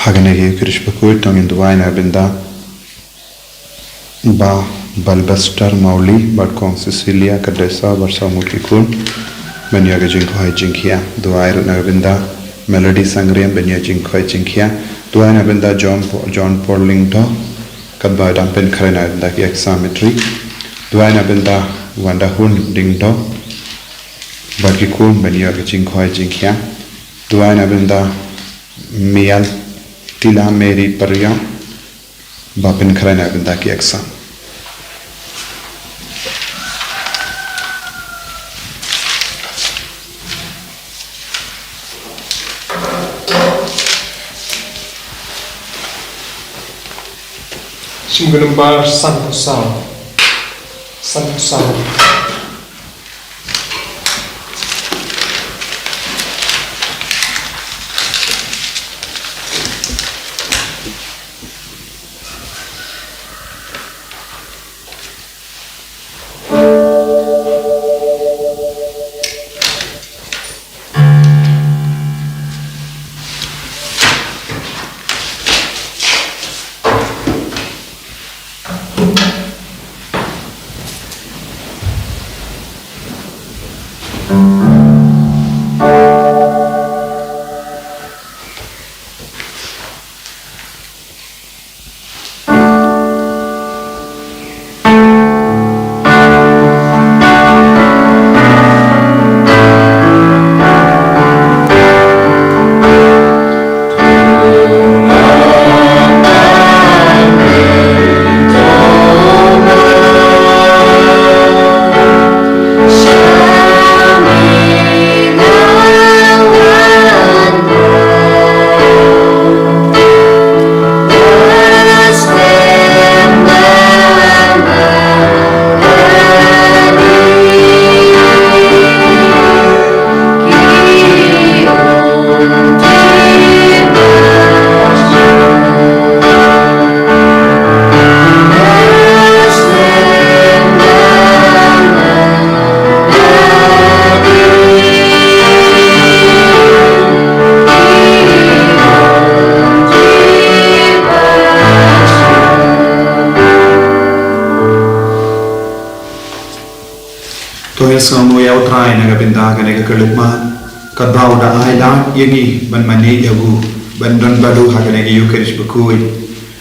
Hagenegi Kirishpakui Tongin Duaina Binda Ba Balbastar Mauli Badkong Cecilia Kadesa Barsa Mutikun Benyaga Jinkhoi Jinkia Duair Nabinda Melody Sangriam Benya Jinkhoi Jinkia Duaina Binda John Porlingto Kadba Dampen Karena Binda Exametry Duaina Binda Wandahun Dingto Bakikun Benyaga Jinkhoi Jinkia Duaina Binda Mial Tila Mary Parya Bapin Karana Bindaki Exam. Sumber San Somo ya utrai naga binda naga kelima kadau da ailan yegi ban mani yabu ban don badu ha naga yukerish bukui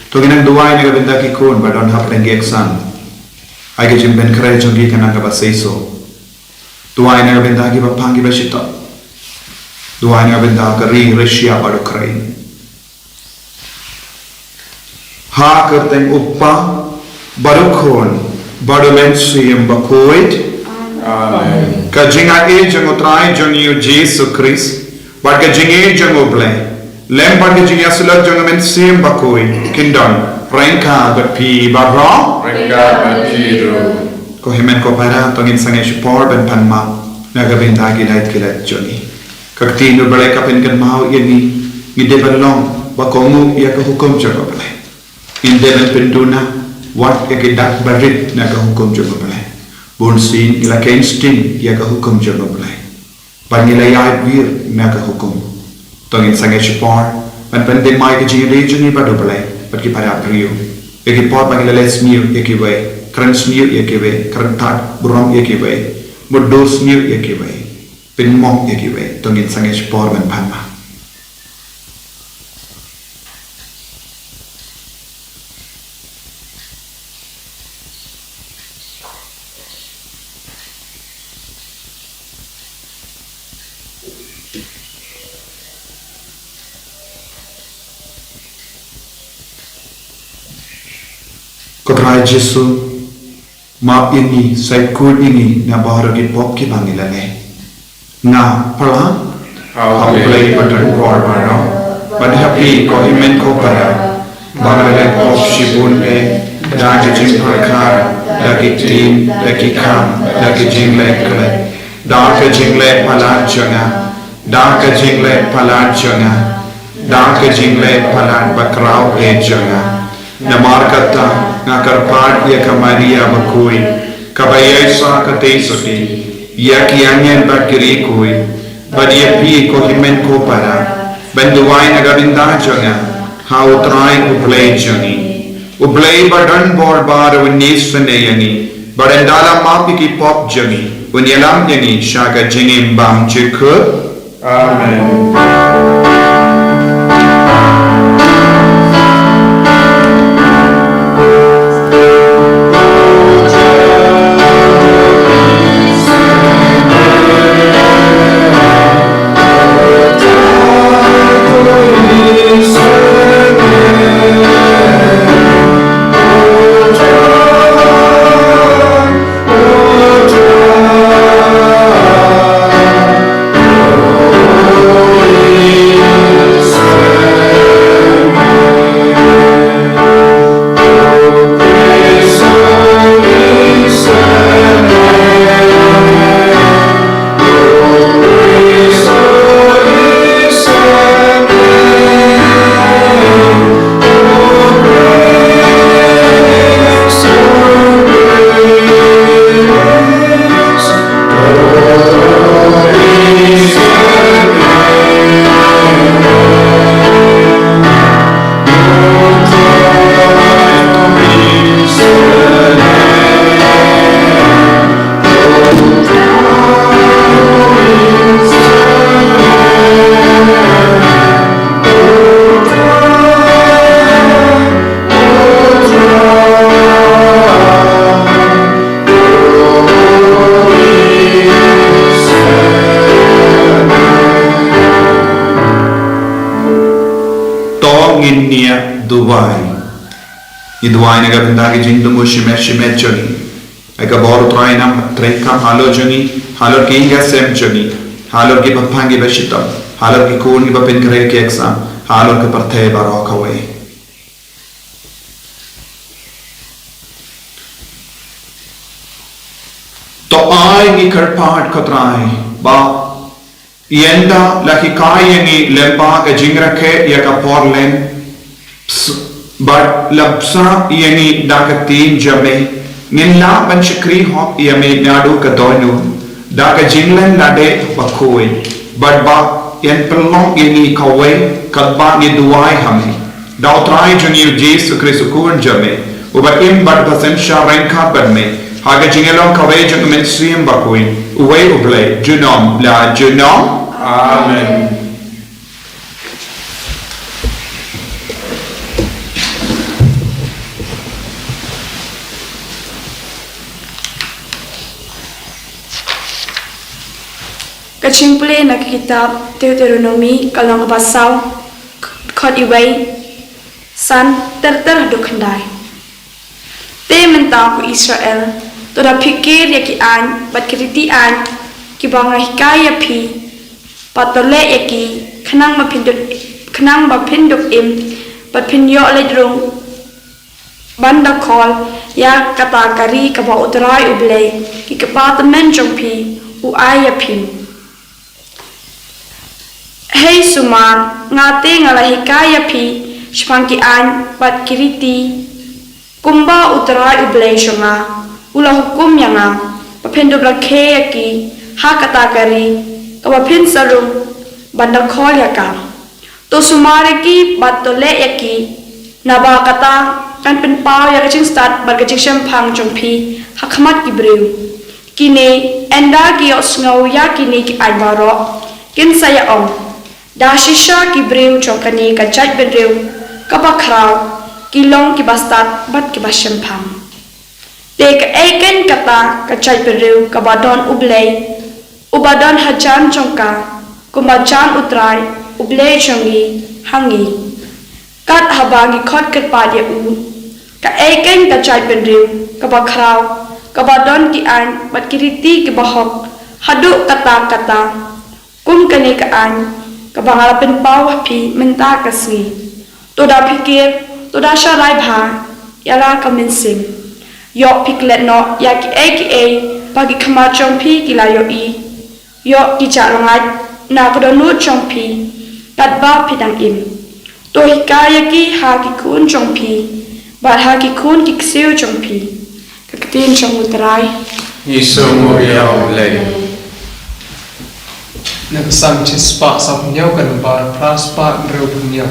to ginang duai naga binda ki kon badon ha prengi exam ai ke jim ben krai jogi kana ka basaiso duai naga binda ki bapangi basita duai naga binda ka ri Russia badu krai ha kerteng uppa badu kon badu lensiem bakoit Amen. Kajinga e jango trai jango Jesus Christ, but kajinga jango blay. Lem but kajinga sulat jango men sim bakoi kindon. Renka but pi barro. Renka but pi ro. Ko hemen ko para tongin sange por ben panma. Naga bintagi light kilat joni. Kakti no blay kapin kan mau yeni. Ngide balong bakomu ya ko hukum jango blay. Inde ben penduna wat ya kidak barit naga hukum jango blay. Bonsin ila kenstin ya ka hukum jango blay. Panila ya wir na ka hukum. Tongin sange chipor pan pande mai ke jini jini badu blay. Pat ki para priyo. Eki por panila les miu eki way. Krans miu eki way. Krantat burom eki way. Mudos miu eki way. Pin mong eki way. Tongin sange chipor ban panma. Kotrai Jesu ma ini sai kul ini na bahar ki pop ki bangila ne na pala how play button roar maro but happy ko himen ko para bangale pop shibun be da ki jing prakar da ki team da ki kam da ki jing le kale da ki jing le pala changa da ki jing le pala changa da ki jing le pala bakrao e changa na markata na karpat ya kamaria bakui kabayesa katesoti ya kianyan bakiri kui badia pi ko himen ko para banduai na gabinda janga ha utrai ublay jangi ublay badan bor bar unis fene yangi barendala mapi ki pop jangi unyalam yangi shaga jingim bam chikhu Amen. Dubai. I Dubai nega bindagi jindu mo shimet joni. Ega boru trai nam trekam halo joni, halo ki inga sem joni, halo ki baphangi bashitam, halo ki kun ki bapin kare ki exam, halo ki parthe barok away. To ai ni karpat kotrai ba yenda laki kai ni lemba ka jingrakhe ya ka porlen but lapsa yani dakatin jame nilla banchakri hop yame nadu ka donu daka jinglan lade bakoi but ba yan pelong yani kawai kadba ni duai hame dau trai juni jesu kristu kun jame uba im but basen sharan ka banme haga jingelong kawai jung men sim bakoi uwe uble junom la junom Amen. Kaching play na kitab Deuteronomy kalang basaw khot iway san ter dukhandai te menta ku Israel to da pikir ya ki an bat kriti an ki banga hikaya phi patole ya ki khnang ma phinduk im pat phinyo le drung banda khol ya kata kari ka ba utrai ublei ki ka pat men jong phi u aya phi Hey Sumar, ngate ngalahi kaya phi, shpanki an bat kiriti, kumba utrai ublay shonga, ula hukum yanga, papendo blakhe yaki, hakata kari, kapapin sarum, banda khol yaka. To Sumar ki bat tole yaki, naba kata kan pen pau ya kaching start bat kaching shampang jongpi, hakmat ki brew. Kine enda ki osngau ya kine ki albaro, kin saya om. Dashisha ki brew chongkani ka chait bedrew kapakrau ki long ki bastat bat ki bashampam te ka eken kata ka chait bedrew ka badon ublay ubadon hajan chongka kumajan utrai ublay chongi hangi kat habangi khot kat padya u ka eken ka chait bedrew ka bakrau ka badon ki an bat ki riti ki bahok hadu kata kum kani ka an kabangala pen pau phi menta kasni to da pikir to da sharai bha yara kaminsim yo piklet no ya ki aka pagi khama chong phi kila yo I yo ki cha langai na ko do nu chong phi kat ba phi dang im to hikaya ki ha ki kun chong phi ba ha ki kun ki kseu chong phi ka katin chong utrai Isomo ya lei. Nagsan chispa sa punyaw kan bar praspa rew punyaw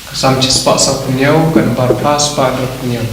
Sam cispak sa punyau kan barpas pada punyau.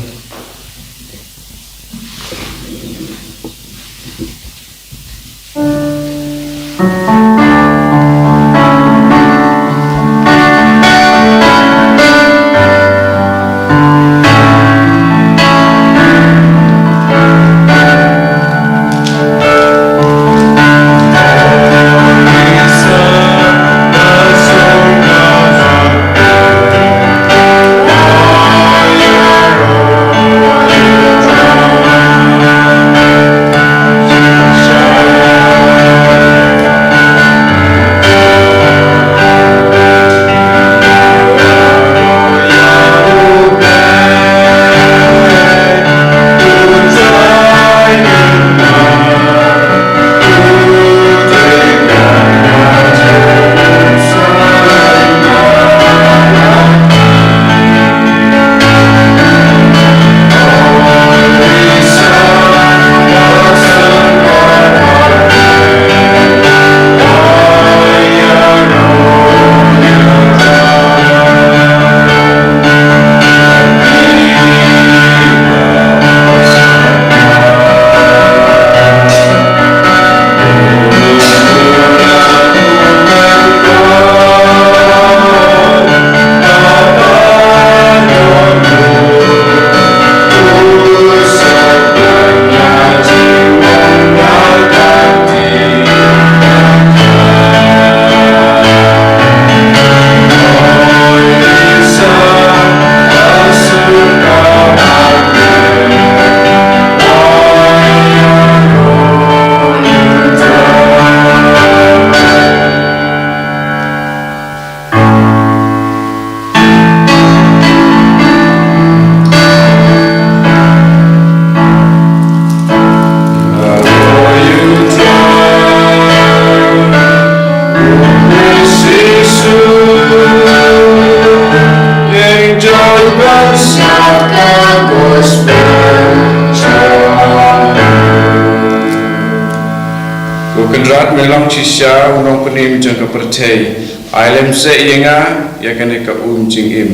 Kenrat melang cisya unang penim jang kepercay ailem se yenga ya kene ka jing im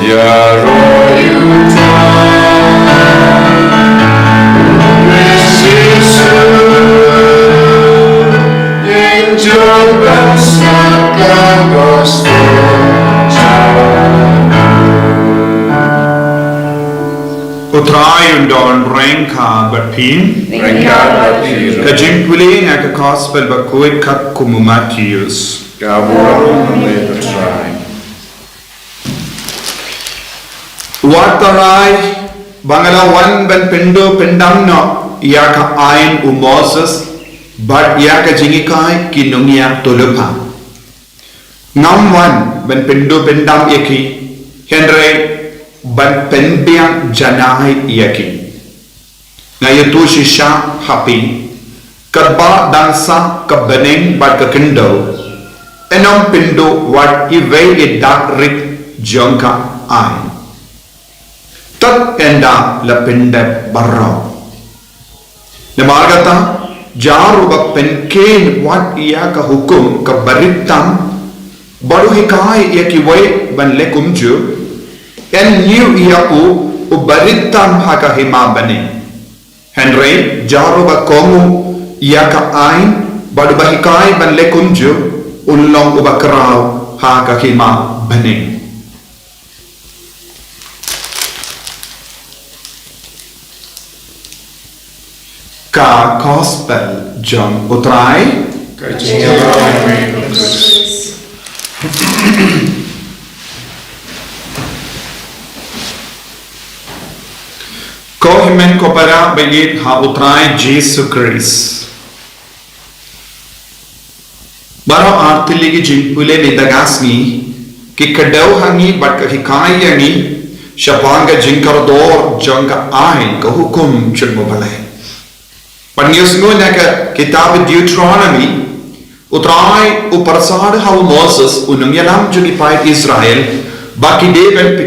ya royu Utrai undon rengka berpin Rengka berpin Kajimpuling aka gospel bakuit kat kumumatius Gaburang me bertrai Watarai bangalawan ban pendo pendam no yaka ain Moses but yaka jingikai kinungia tulupa Ngamwan ban pendo pendam yaki Henry ban penbiang janai yaki ngayatu shisha happy kadba dansa kabeneng bat kakendo enam pindo wat iwei idak rik jongka ai tat enda la pinde barro namargata jaru bak penken wat iya ka hukum ka baritam baru hikai yaki wei ban lekumju en new iapu ubaritam haka hima bane Henry jaru ba kongu iaka ain badu bahikai ban lekunju ulong ubakrau haka hima bane ka gospel John utrai Kohimen kopara begit ha utrai Jesu Christ. Baro artiligi jimpule bedagasni ki kadau hangi bat hikai yangi shapanga jinkardor janga ain ka hukum chulmo balai. Panyusno naka kitab Deuteronomy utrai uparsad ha Moses unang yalam junipay Israel baki deben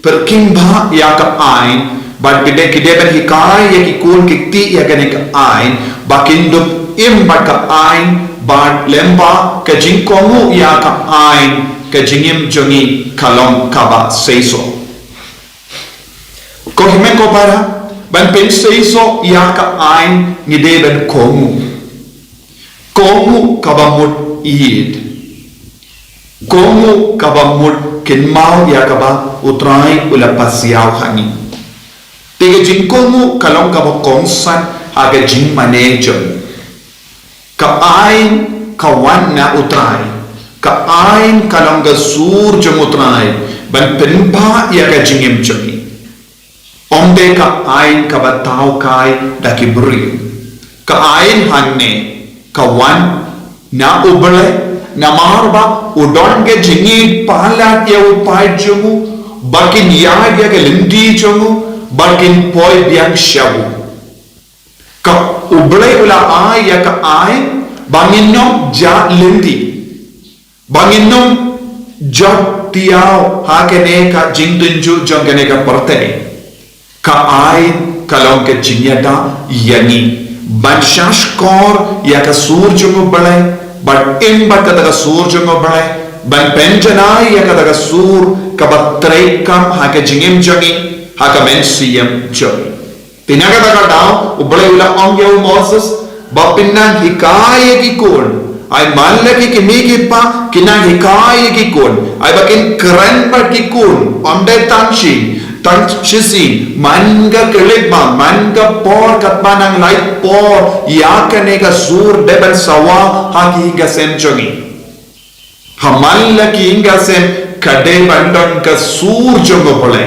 perkimba yaka ain but bide kideben hikai ya kikun kikti ya ganek ain bakindup im baka ain bad lemba ka jingkongu ya ka ain ke jingim jongi kalong kaba seiso ko himen ko para ban pen seiso ya ka ain ngide ban komu kaba mut id komu kaba mut kinmau ya kaba utrai ula pasiau hani tiga jingkomu kalong kaba kongsan aga jing manager ka ain kawan na utrai ka ain kalong ga sur jong utrai ban penpa ya ka jingim jongi omde ka ain kaba tau kai daki beri ka ain hanne kawan na ubale na marba udon ke jingi pala ya upai jongu bakin ya ke lindi jongu bakin poi biang shabu ka ubale ula ai ya ka ai banginom ja lindi banginom jot tiao hakene ka jingdunju jongene ka parte ka ai kalong ke jinyada yani banshash kor ya ka surju ubale but in but kata surju ubale ban penjana ya kata sur ka batrai kam hake jingim jongi haka men siyam jongi tinaga kata dao ubale ula ongya Moses bapinnan hikaye ki kon ay malle ki kimi pa kina hikaye ki kon ay bakin keren par ki kon onde tanshi tanchisi manga kelekba manga por katmanang light por yakane ka sur deben sawa haki ga sem jongi hamalla ki inga sem kade bandon ka sur jongo pole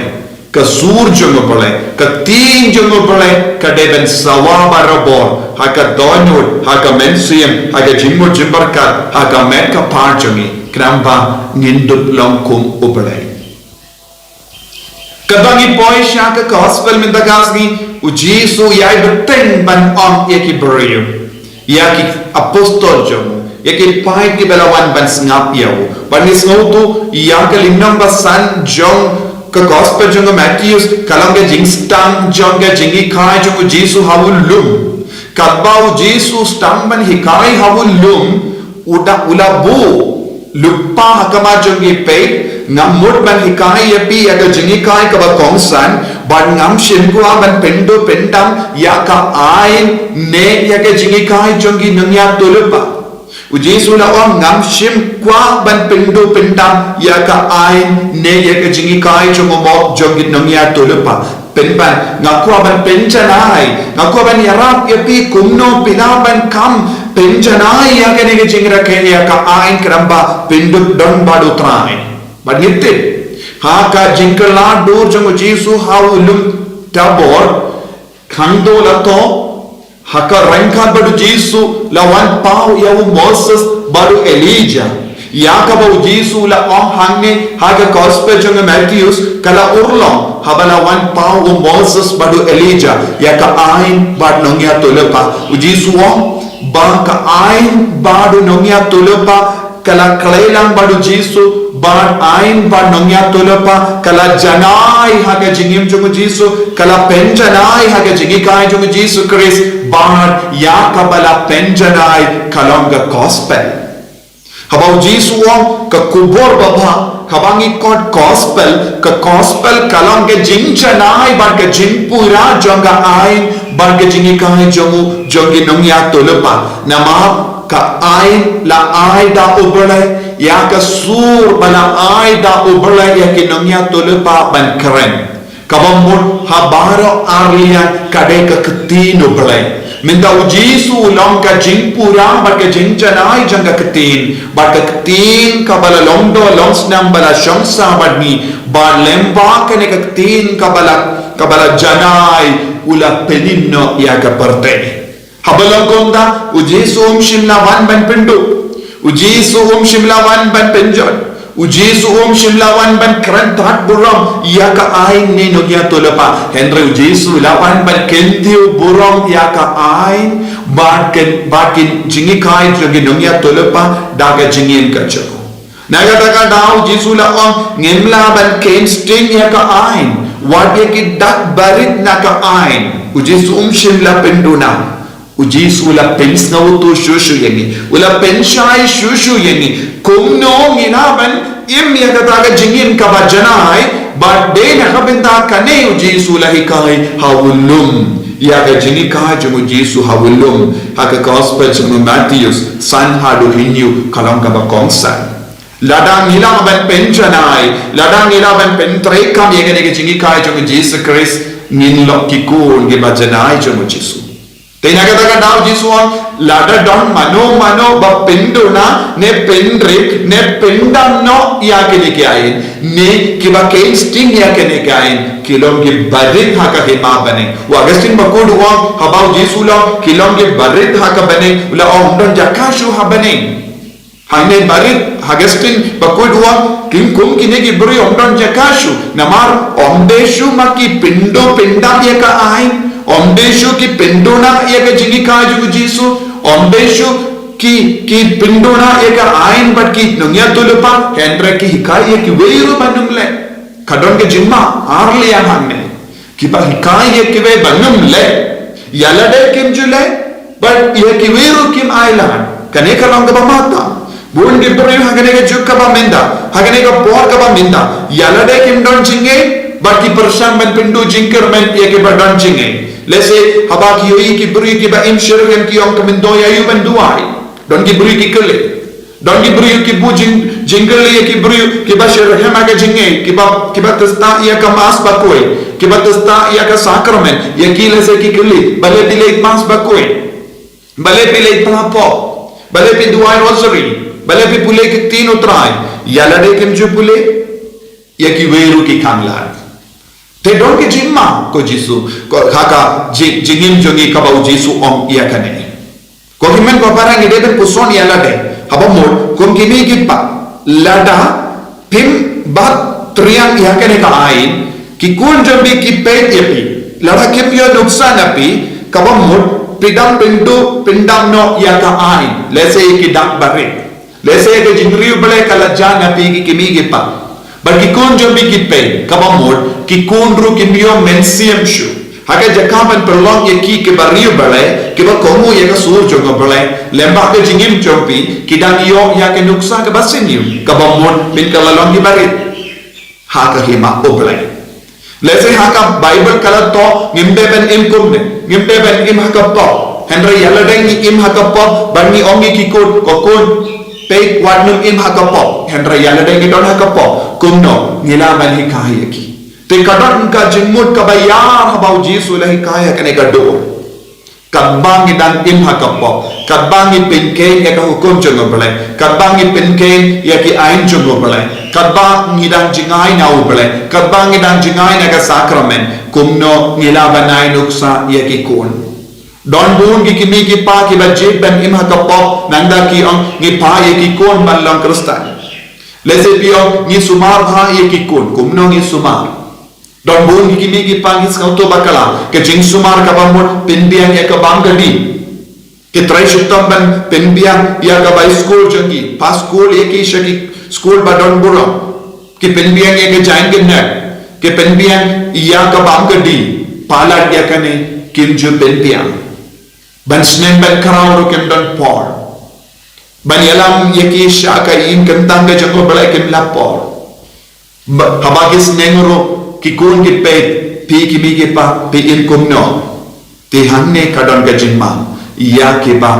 ka sur jongo pole ka tin jongo pole kade ben sawa barabor haka donut haka mensiem haka jimmo jimbarkat haka men ka par jongi kramba nindup longkum upale kabangi boy shaka gospel min dagasgi ujisu yai beteng ban om yaki beriu yaki apostol jomu yaki pai ki belawan ban sngap yau ban isnautu yaka limnam basan jong ka gospel jong Matthews kalanga jingstang jong ga jingi khai jong ujisu hawul lum kabau ujisu stang ban hikai hawul lum uda ulabu lupa hakama jongi pe ngamut ban hikai yapi aga jingi kai ka ba kongsan ban ngam shin ko ban pendo pendam ya ka ain ne ya ka jingi kai jongi nangya tulupa ujisu la om ngam shim kwa ban pendo pendam ya ka ain ne ya ka jingi kai jongo mo jongi nangya tulupa penban ngakwa ban penjanai ngakwa ban yarap yapi kumno pinaban kam penjanai ya ka ne jingra ke ya ka ain kramba pendu don badu trai banitte ha ka jinkala dur jong jisu hawulum tabor khando lato haka ranka badu jisu lawan pau ya Moses badu Elijah ya ka bau jisu la om hangne haka gospel jong Matthews kala urlong habala wan pau Moses badu Elijah ya ka ain bad nongya tolepa ujisu om ba ka ain badu nongya tolepa kala kalailang badu jisu bad ain bad nongya tolepa kala janai haka jingim jong jisu kala penjanai haka jingi kai jong jisu Christ bad ya ka bala penjanai kalonga gospel habau jisu om ka kubor baba kabangi kot gospel ka gospel kalong ke jingchanai bar ke jingpura jonga ain bar ke jingi kai jongu jongi nongya tolepa nama ka ain la ai da ubale ya ka sur bala ai da ubale ya ke nongya tolepa ban keren kabamut habaro arlian kade ka ketin ubale minta ujisu long ka jingpura bar ke jingchanai jonga ketin bar ka ketin kabala longdo longsnam bala shongsa badni bar lemba kene ka ketin kabala janai ula peninno ya ka parte habalang konda ujisu shimla wan ban pindu ujisu shimla wan ban penjon ujisu shimla wan ban kran tat buram ya ka ain ne nogya tolapa henry ujisu lawan ban kentiu buram ya ka ain bakin jingi kai jogi nogya tolapa daga jingin kacho naga daga dau ujisu la on ngemla ban ken sting ya ka ain wadya ki dak barit na ka ain ujisu shimla penduna ujisu la pensnautu shushu yengi ula penshai shushu yengi kumno nginaban im ya kata ka jingin ka bajanai but de na ka binda kane u Jesu lahi kai hawulum ya ka jingi ka jumu Jesu hawulum haka gospel jumu Matthew san hadu hinyu kalam ka ba kongsan ladang ila ban penjanai ladang ila ban pentre kam ye ka jingi ka jumu Jesus Christ ngin lok ki kun ge bajanai jumu Jesu Tena kata daw Jisuan lada don mano ba pendona ne pendrik ne pendam no ya ke kain ne kiba kain sting ya ke kain kilom ke barit ha ka hema bane wa Augustine bakud wa habaw Jisula kilom ke barit ha ka bane ula ondon jakashu ha bane hanne barit Augustine bakud wa kim kum kine ki buri ondon jakashu namar ondeshu maki pindo pendam ya ka ain Ombeshu ki pendona ya ka jingi kaju Jesu ombeshu ki pendona ya ka ain but ki nungya tulupa hendra ki hikai ya ki weiru banumle kadon ke jimma arle ya hanne ki ba hikai ya ki we banumle yalade kim jule but ya ki weiru kim ailan kane kalong ka mata bun di buri hagane ka juk ka ba menda hagane ka por ka ba menda yalade kim don jinge but ki persam ban pindu jingker men ya ki ba don jinge Lese habak yoi ki beri ki ba im syurga ki ong kemendo ya yu ban duai don ki beri ki kele don ki beri ki bu jingle ya ki beri ki ba syurga ma ka jinge ki ba testa ya ka mas ba koi ki ba testa ya ka sakramen ya ki lese ki kele bale dile mas ba koi bale pile plapo bale pi duai rosary bale pi pule ki tin utrai ya lade kem ju pule ya ki weiru ki kanglan Te don ke jimma ko Jesu ko haka jingim jongi kabau Jesu om ia kane ko kimen ko parang ide ben puson ia lade haba mod ko kimi ki pa lada pim bat triang ia kane ka ain ki kun jombi ki pet yapi lada kim yo nuksan api kaba mod pidam pindu pindam no ia ka ain lese ki dak bare lese ke jingriu bale kala jan api ki kimi ki pa Bagi kun jombi ki pen kabamod ki kun ru ki mio mensiam shu haka jakaban perlong ye ki ke bariu balai ke ba komu ye ka sur jongo balai lemba ke jingim jombi ki dan yo ya ke nuksa ke basiniu kabamod bin kalalong ki bari haka hima oblai lese haka bible kala to ngimbe ben im kumne ngimbe ben im haka to henry yalla deng im haka po bangi ongi ki kun kokun Pek wadnum im hakapo hendra yala deng don hakapo kumno nilaban hikaya ki te kadon ka jingmut ka bayar habau Jesu la hikaya kane gado kabang dan im hakapo kabang pinken ya ka hukum jongo bale kabang pinken ya ki ain jongo bale kabang dan jingai nau bale kabang dan jingai na ka sakramen kumno nilaban nai nuksa ya ki kun Don bun ki kimi ki pa ki bajib ben im hakapo nanda ki ong ngi pa ye ki kon ballang kristan lese piong ngi sumar bha ye ki kon kumno ngi sumar don bun ki kimi ki pa ngi skauto bakala ke jing sumar ka bamon pinbiang ye ka bangadi ke trai shutam ban pinbiang ya ka bai school jangi pa school ye ki shaki school ba don buro ke pinbiang ye ke jain ke net ke pinbiang ya ka bangadi pala ya kane kinju pinbiang ban snen ban karau kem don por ban yalam yeki shaka in kentang ke jango balai kem lapor habagis nengro ki kun ki pe pi ki mi ki pa pi in kumno ti hanne kadon ke jimma ya ke ba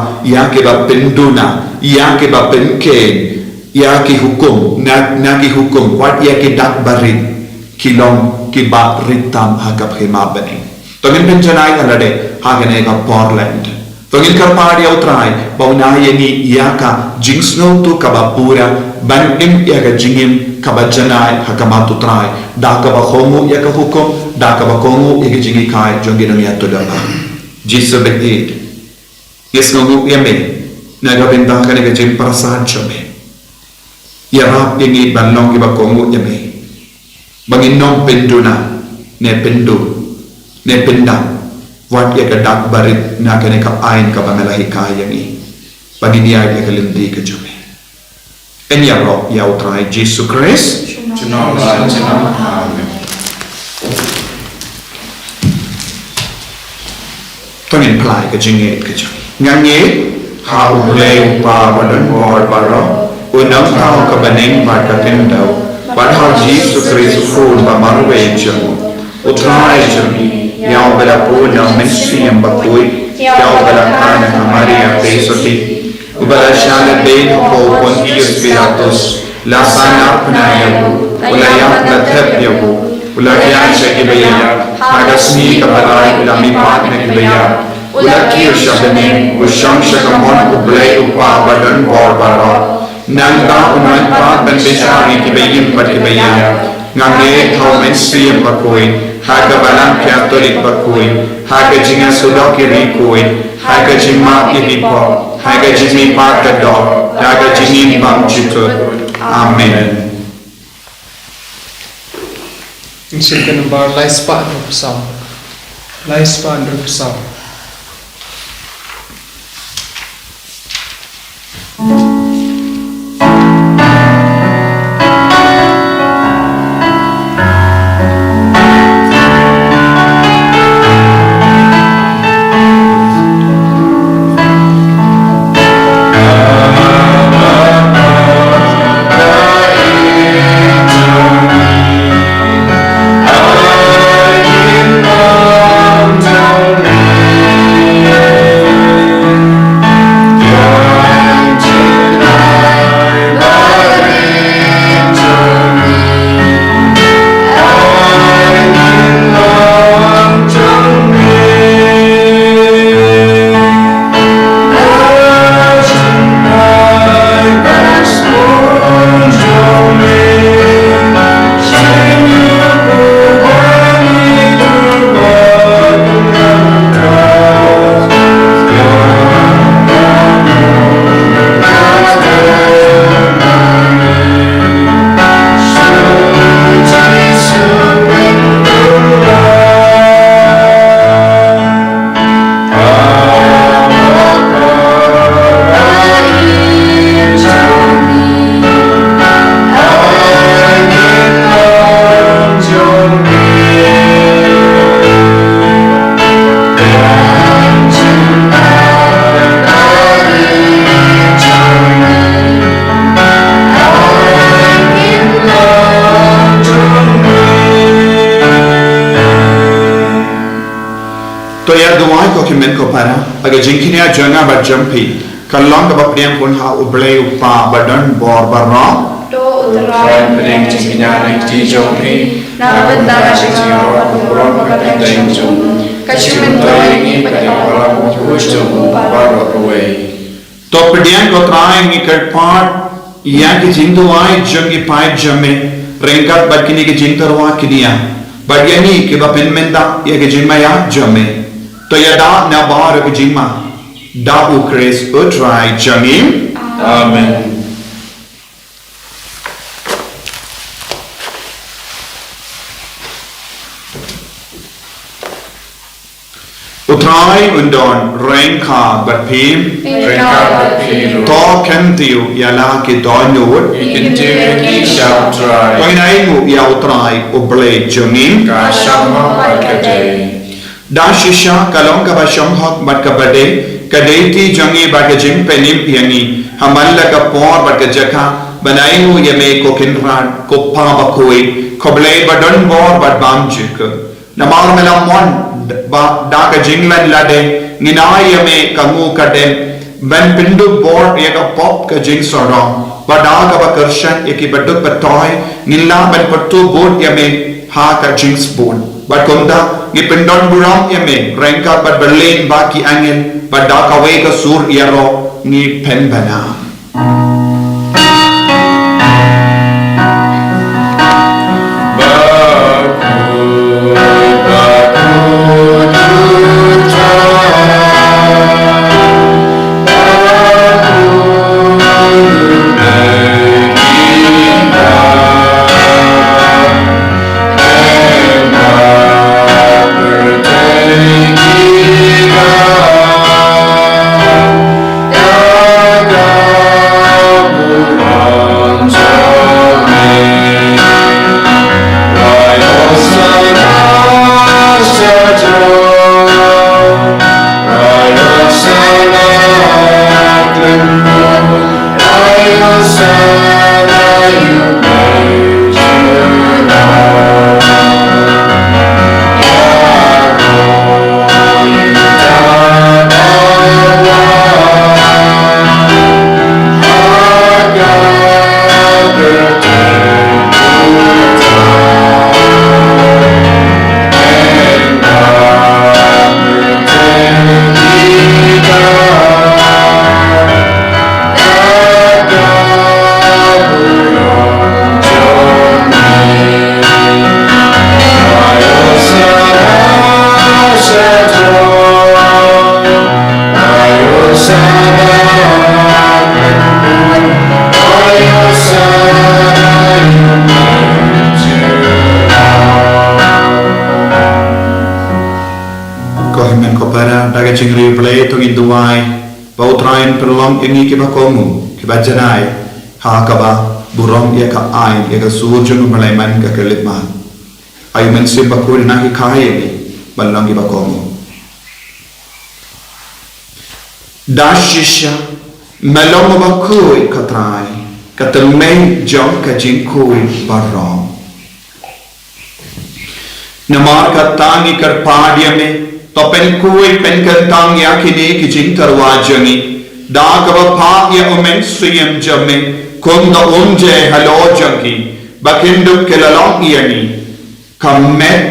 penduna ya ke ba penken ya ki hukum na ki hukum wat ya ke dak barit kilong ki ba ritam hakap hema bani Tongin penjanai alade hagane ka Portland. Tongin karpadi autrai bauna yeni yaka jingsno tu kabapura bandim yaka jingim kabajanai hakamatu trai da ka ba khomu yaka hukum da ka ba khomu yaka jingi kai jongi no ya todama. Jisu beid. Yes ngomu yame naga benda kane ka jim prasad chome. Yarap yeni banlong ki ba khomu yame. Bangin nom penduna ne pendu ne pendam wat ya dak barit na kene ka ain ka bangalahi kaya ni bagi dia ya kalindi ka jume en ya ro ya utrai Jesus Christ Chinam amen Tongin plai ka jinge ka jume ngange ha ulay pa badan bor baro unang tao ka baning magkatindaw, padahal Jesus Kristus ba marway jeng, utray jeng, yaw bala po ng mensi ang bakoy, yaw bala ka ng Maria Pesoti, ubala siya na din po Pontius Pilatus, lasanap na yaw, ulayak na tep yaw, ulagyan siya kibaya, hagasni kabalay ulamipat na kibaya, ulakir siya bening, usyang siya kamon ublay upa badan barbara, nangda unan pa banbisari kibayim patibaya, ngamne kau mensiyam bakoy, haga balang Katolik bakoy, haga jinga sulok irikoy, haga jima ibipo, haga jimi patadok, haga jimi bamjutut. Amen. Insyaallah number laispan bersam. Laispan bersam. Dokumen ko para aga jingkinia janga ba jampi kalong ka bapriam pun ha ublay upa badan bor barra do utara Pring jingkinia ring ti jongpi, na benda jingkinia kurang pagkateng jong, kacuman to ini pada orang ujung baru away. to pedian ko try ngi kat part ya ki jingduai jangi pai jamme rengkat bakini ki jingtarwa kinia badyani ki ba penmenda ya ki jingmaya jamme to yada na bahar ki jingma da ukres utrai jangim. Amen. Utrai undon rengka batpim to kentiu yala ki donut Ikintiu ki shall try, toinaimu ya utrai ublay jangim ka shama pagkateng. Dashisha kalong ka basyong hok bat ka bade kadeti jangi bat ka jing penim yangi hamalla ka por bat ka jaka banaimu yame ko kinran ko pa bakoi ko blay badon bor bat bam jik namar melamon ba da ka jinglan lade ninai yame kamu kadem ban pindu bor ya ka pop ka jing sorong bada ka bakarshan eki baduk batoy nilla ban patu bod yame ha ka jings bon But kunda ni pendon buram yame rengka but berlin baki angin but dak away ka sur yaro ni pen bana. tongin duai bau train perlong ini ke bakomu ke bajanai ha ka ba burong ya ka ai ya ka surjung malai man ka kelitman ayu men sim bakuri na ki kai ni balang ki bakomu dashisha malom bakui ka trai ka telmei jong ka jinkui barong namar ka tangi kar padia me to pen kui pen kan tang ya kini ki jing tarwa jangi da ka ba pa ya omen suyam jamme kon da onje halo jangi bakindu kelalong yani kamet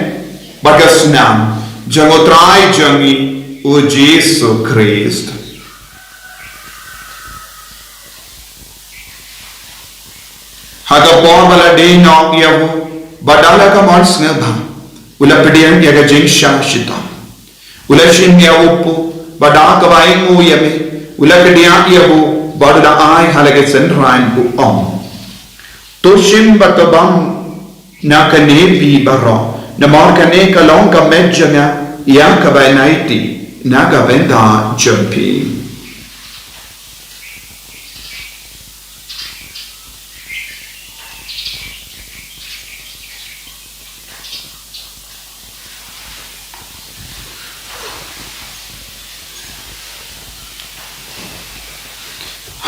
bagasnam jangotrai jangi o Jesus Christ haga bala de no yavu badala ka mons ne bha ula pedian ya ga jing shashita ula shin ya upu bada ka bai mu yame ula kedia yavu badala ai halage senrain ku om to shim batabam na ka ne bi baro na mar ka ne ka long ka mejja ya ka bai naiti na ga venda champi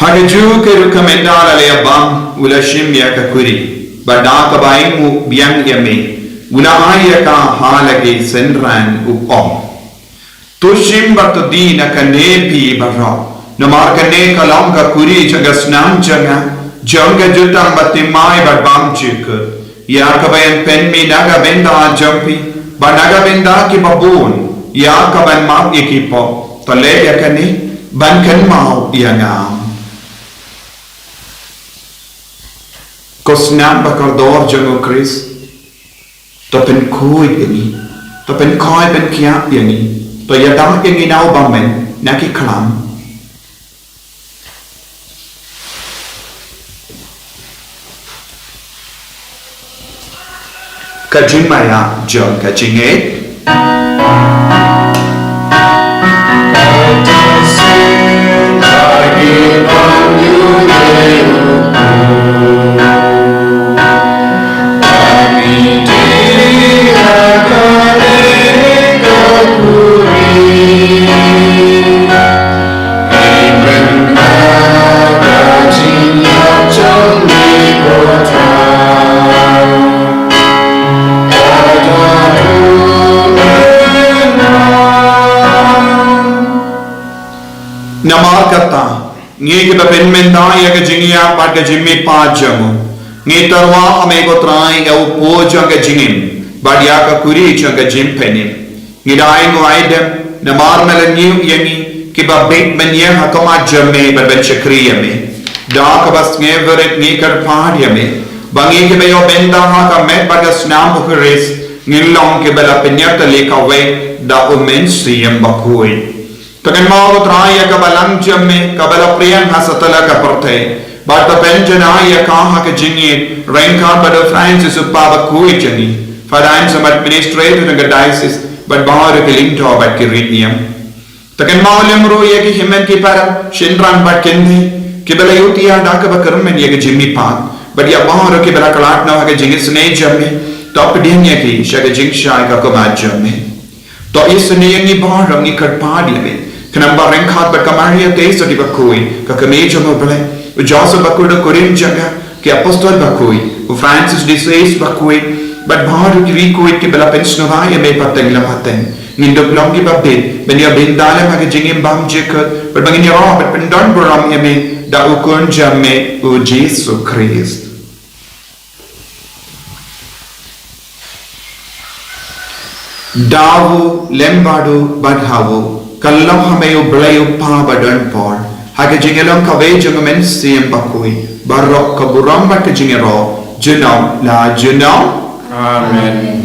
Hagaju ke rekomendar ale abam ula shim ya ka kuri bada ka bai mu biang yame ula aya ka halage senran u om to shim bat di na ka ne pi baro no mar ka ne ka long ka kuri jaga snam janga janga jutam batti mai bat bam chik ya ka bai pen mi naga benda jampi ba naga benda ki babun ya ka ban ma ekipo to le ya ka ne ban kan mau ya ngam Kosnam bakardor jango Chris to pen kui ini to pen koi pen kia ini to ya dam ini nau bamen naki klam kajin maya jong kajinge Namar kata nge ke pen menda ya ke jingia pat ke jimmi pa jamu nge tarwa ame ko trai ya po jang ke jingim badia ka kuri jang ke jim penim nge dai no aidem namar mel new yangi ke ba big men ya hakama jamme ba ben chakriya me da ka bas nge veret nge kar pad ya me bangi ke be yo benda ha ka me ba ga snam ko res nge long ke bela penya ta le ka we da o men siem ba koi Takan mau try ya kabalang jamme kabala priyan hasatala ka porte but the penjana ya ka ha ka jingi rank out but Francis upava kui jani for I'm some administrator in the diocese but bahar ke link to but kirinium takan mau lemro ya ki himen ki para shinran but kendi kibala yutia da ka bakarmen ya ki jimmi pa but ya bahar ke bala kalat na ha ka jingi sne jamme top din ya ki shaga jing shai ka ko ma jamme to isne ni bahar ni kar pa di Kenapa rengkat berkamaria teso di bakui, kakameja mobile, Joseph bakuda korim jaga, ke apostol bakui, Francis de Sales bakui, but baru kiri kuit ke bela pensnova ya me pateng la pateng, nindok long ki babde, benia bendala mage jingim bam jekat, but bangin ya roh, but pendon boram ya me da ukun jamme u Jesus Christ. Dawu lembadu badhawu. Kalau hamayo belayu pa badan por, hake jingelong kawe jangamen siem bakui, barok kaburam bat jingero, jenam la jenam. Amen.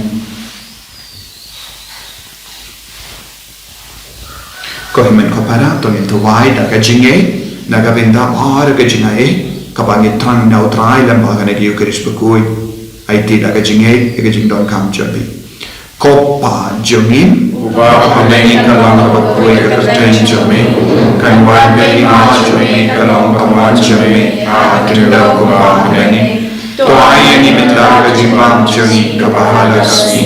Kau men kapara tongin tuwai daga jinge, naga benda mar ke jingae, kapangi tang nau trai lembaga negi ukerish bakui, IT daga jinge, ege jingdon kam jabi. Kopa jungin Ubah penyanyi kalang berkuih kertain jami Kan wan beri jami kalang kawan jami Atinda kubah penyanyi Toa yang diminta kejimam jami kebahala kami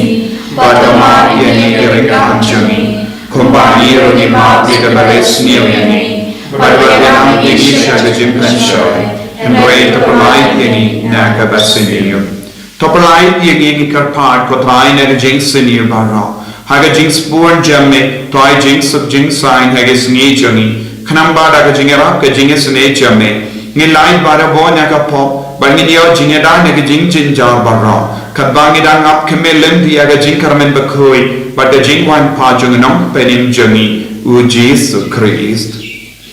Badama yang diberikan jami Kumbani roni ma tidak baris niu ini Badama yang disya kejimkan syai Hendoi terpelai ini nak kebasin Topalai yang karpar kotrai na jing senior barra. Haga jing spur jamme toy jing sub jing sign haga sngi jangi. Kanamba daga jingera ka jing sne jamme. Ngilai bara bo na ka pop bangidio jingeda na jing jinjar barra. Kadbangidan up kemelem di haga jing karmen bakoi but the jing wan pa junganong penim jangi u Jesus Christ.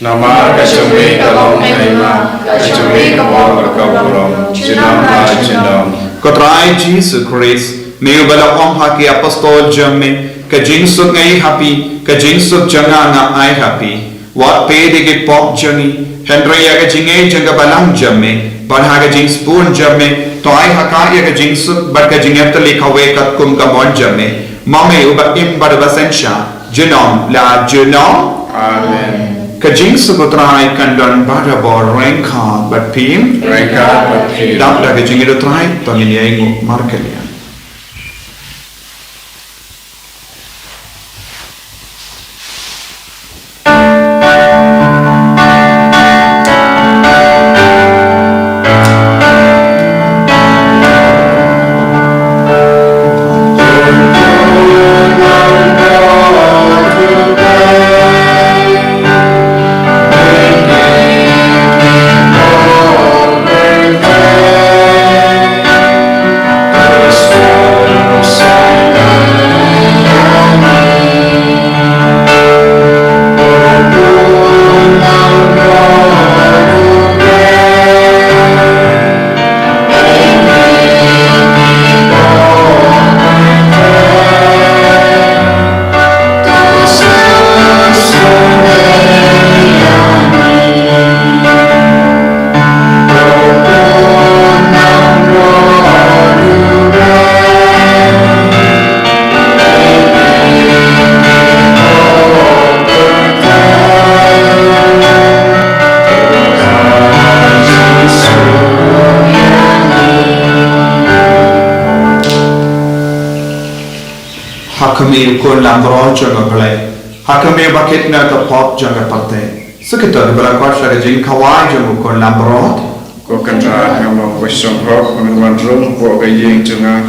Nama kacumi kalong kaima kacumi kapal berkabulong cinam la cinam. Kotrai Jesus Christ, meu bala om haki apostol jamme, ka jingsuk ngai happy, ka jingsuk janga nga ai happy. Wat pe de ge pop jangi, Henry ya ka jingai janga balang jamme, ban ha ka jings pun jamme, to ai haka ya ka jingsuk bar ka jingap tali kawe kat kum ka mon jamme. Mame uba im bar basensha, jenom la jenom. Amen. Ka jingsuk kotrai kandan bara bor rengka bat pim. Rengka bat pim. Dap da ka jingiro trai, tongin ya ingo markelia. Hakami kon lambro jaga play. Hakami bakit na ka pop jaga pate. Sekitar berapa syara jing kawai jaga kon lambro. Ko kanta ngam wesong ho ngam rum bo ga yeng janga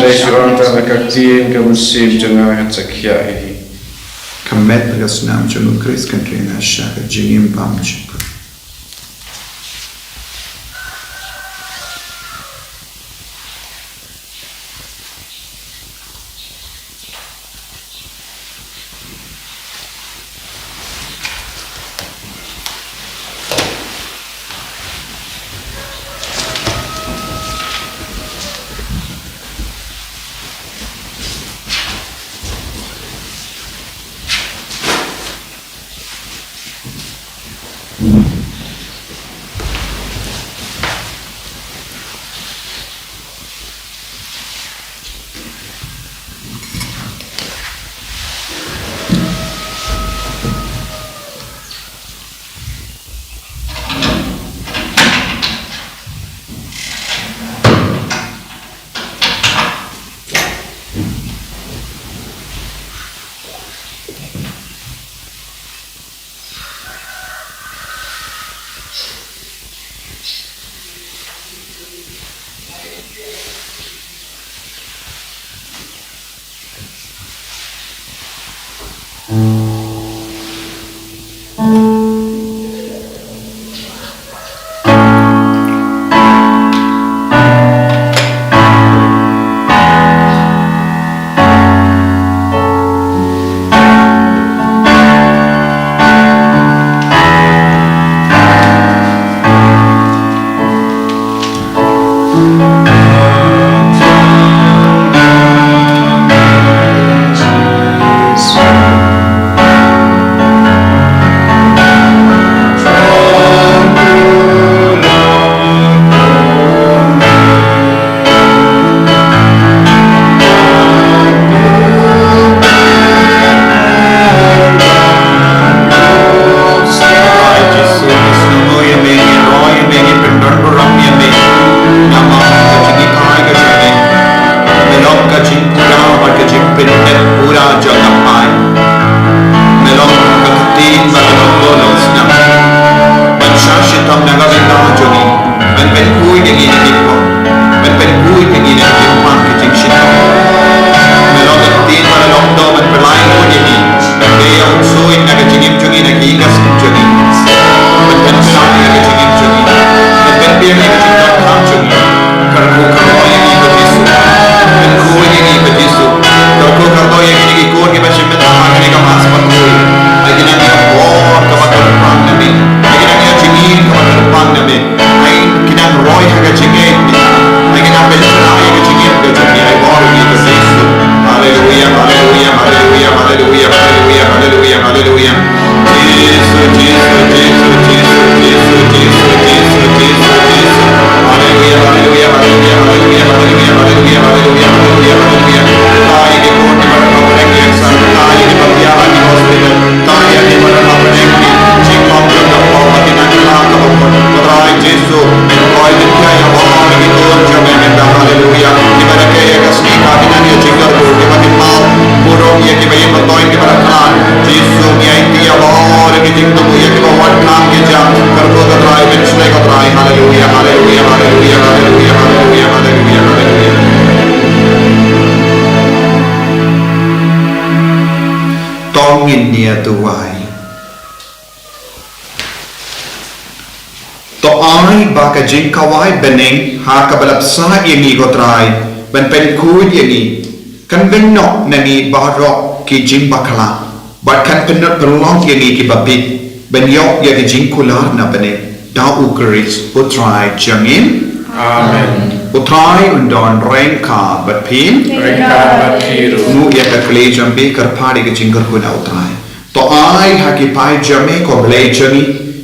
resuan ta ka tien ka musim janga hatsakhya hi. Kamet pegas nam jaga Chris country na syara jing pam jaga. in near the why. To ai ba ka jing kawai bening ha ka balap sa ini ko try ben pen kud ini kan ben no nani barok ki jing bakala but kan pen not belong ini ki babit ben yok ya ki jing kular na bene da ukris utrai jangin Amen. utrai undon renka but pin Reka Bakiru. nu ya ka kle jambe kar phadi ki jing kar ko na utrai to ai ha ki pai jame ko ble jani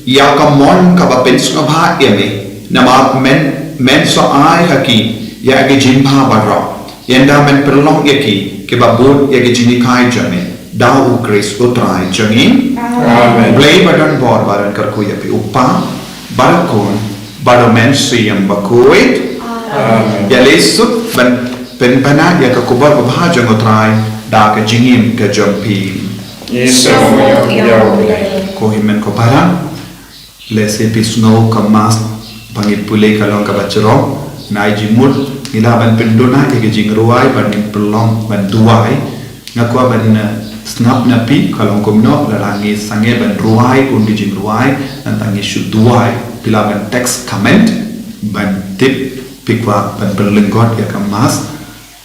ya ka mon ka ba pen ska bha yame nama men so ai haki ya ge jin bha ba ro yenda men perlong yaki ke ba bud ya ge jini kai jane da u grace utrai jangin Amen. play button bor baran kar ko yapi upa barakon baro men siyam ba koit Amen. ya lesut ban pen pana ya ka kubar ba bha jang utrai da ka jingim ka jampi Yesu Yahweh. ko himen ko para lese pisno kamas bangit pule kalong kabachro nai jimut ila ban pendona ege jingruai ban pelong ban duai ngakwa ban snap napi kalong komno larangi sange ban ruai undi jingruai nantangi shuduai pila ban text comment ban tip pikwa ban pelenggot ya kamas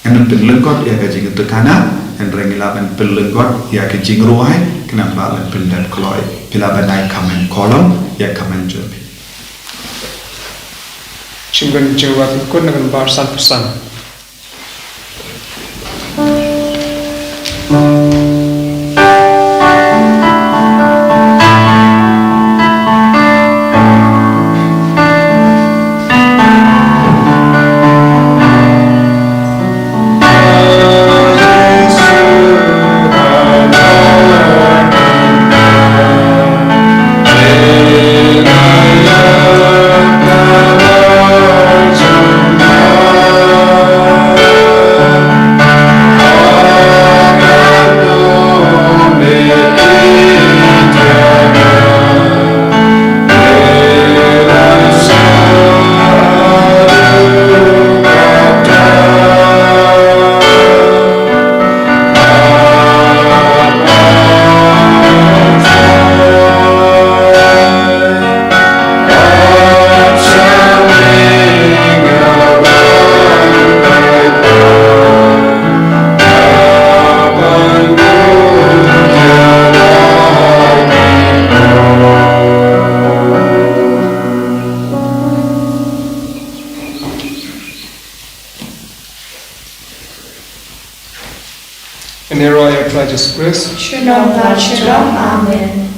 en pelenggot ya ga jingtukana en rengila ban pelenggot ya ga jingruai kenapa ban pendan kloi pila ban nai comment kolom ya comment job Chimgan jawab ikut dengan bar san pesan. In the royal Jesus Christ. Shalom, God, shalom, amen.